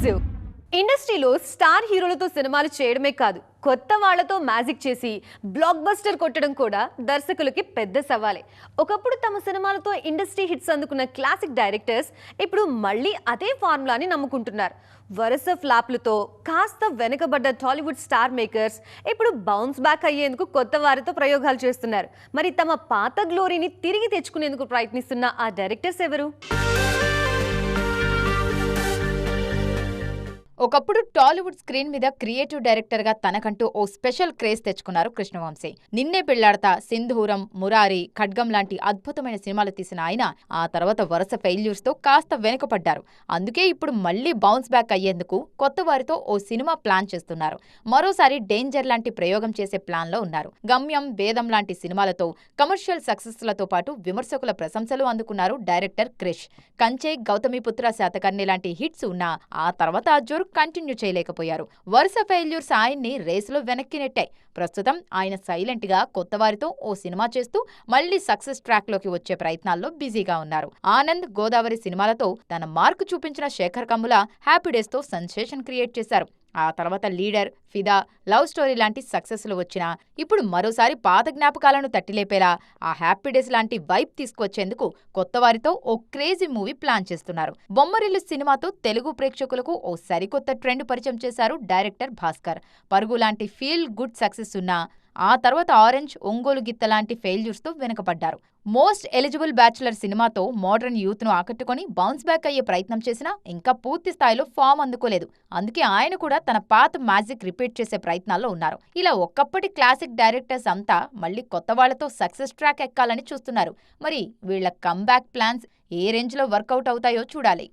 Exclusive. ఇండస్ట్రీలో star హీరోలతో సినిమాలు చేయడమే కాదు, కొత్త వాళ్లతో మ్యాజిక్ చేసి బ్లాక్ బస్టర్ కొట్టడం కూడా దర్శకులకి పెద్ద సవాలే. ఒకప్పుడు తమ సినిమాలతో ఇండస్ట్రీ హిట్స్ అందుకున్న క్లాసిక్ డైరెక్టర్స్ ఇప్పుడు మళ్ళీ అదే ఫార్ములాని నమ్ముకుంటున్నారు. వరుస ఫ్లాప్లతో కాస్త వెనకబడ్డ టాలీవుడ్ స్టార్ మేకర్స్ ఇప్పుడు బౌన్స్ బ్యాక్ అయ్యేందుకు కొత్త వారితో ప్రయోగాలు చేస్తున్నారు. మరి తమ పాత గ్లోరీని తిరిగి తెచ్చుకునేందుకు ప్రయత్నిస్తున్న ఆ డైరెక్టర్స్ ఎవరు? ఒకప్పుడు టాలీవుడ్ స్క్రీన్ మీద క్రియేటివ్ డైరెక్టర్ గా తనకంటూ ఓ స్పెషల్ క్రేజ్ తెచ్చుకున్నారు కృష్ణవంశీ. నిన్నే పెళ్లాడతా, సింధూరం, మురారి, ఖడ్గం లాంటి అద్భుతమైన సినిమాలు తీసిన ఆయన ఆ తర్వాత వరుస ఫెయిల్యూర్స్ తో కాస్త వెనుకపడ్డారు. అందుకే ఇప్పుడు మళ్లీ బౌన్స్ బ్యాక్ అయ్యేందుకు కొత్త వారితో ఓ సినిమా ప్లాన్ చేస్తున్నారు. మరోసారి డేంజర్ లాంటి ప్రయోగం చేసే ప్లాన్ లో ఉన్నారు. గమ్యం, వేదం లాంటి సినిమాలతో కమర్షియల్ సక్సెస్ లతో పాటు విమర్శకుల ప్రశంసలు అందుకున్నారు డైరెక్టర్ క్రిష్. కంచే, గౌతమిపుత్ర, శాతకర్ణి లాంటి హిట్స్ ఉన్నా ఆ తర్వాత ఆ జోరు కంటిన్యూ చేయలేకపోయారు. వరుస ఫెయిల్యూర్స్ ఆయన్ని రేసులో వెనక్కి నెట్టాయి. ప్రస్తుతం ఆయన సైలెంట్ గా కొత్త వారితో ఓ సినిమా చేస్తూ మళ్లీ సక్సెస్ ట్రాక్ లోకి వచ్చే ప్రయత్నాల్లో బిజీగా ఉన్నారు. ఆనంద్, గోదావరి సినిమాలతో తన మార్కు చూపించిన శేఖర్ కమ్ముల హ్యాపీ డేస్ తో సెన్సేషన్ క్రియేట్ చేశారు. ఆ తర్వాత లీడర్, ఫిదా, లవ్ స్టోరీ లాంటి సక్సెస్లు వచ్చినా ఇప్పుడు మరోసారి పాత జ్ఞాపకాలను తట్టిలేపేలా ఆ హ్యాపీ డేస్ లాంటి వైబ్ తీసుకొచ్చేందుకు కొత్త వారితో ఓ క్రేజీ మూవీ ప్లాన్ చేస్తున్నారు. బొమ్మరిల్లు సినిమాతో తెలుగు ప్రేక్షకులకు ఓ సరికొత్త ట్రెండ్ పరిచయం చేశారు డైరెక్టర్ భాస్కర్. పరుగు లాంటి ఫీల్ గుడ్ సక్సెస్ ఉన్నా ఆ తర్వాత ఆరెంజ్, ఒంగోలు గిత్త లాంటి ఫెయిల్యూర్స్ తో వెనుకపడ్డారు. మోస్ట్ ఎలిజిబుల్ బ్యాచులర్ సినిమాతో మోడర్న్ యూత్ ను ఆకట్టుకుని బౌన్స్ బ్యాక్ అయ్యే ప్రయత్నం చేసినా ఇంకా పూర్తి స్థాయిలో ఫామ్ అందుకోలేదు. అందుకే ఆయన కూడా తన పాత మ్యాజిక్ రిపీట్ చేసే ప్రయత్నాల్లో ఉన్నారు. ఇలా ఒక్కప్పటి క్లాసిక్ డైరెక్టర్స్ అంతా మళ్లీ కొత్త వాళ్లతో సక్సెస్ ట్రాక్ ఎక్కాలని చూస్తున్నారు. మరి వీళ్ల కమ్బ్యాక్ ప్లాన్స్ ఏ రేంజ్ లో వర్కౌట్ అవుతాయో చూడాలి.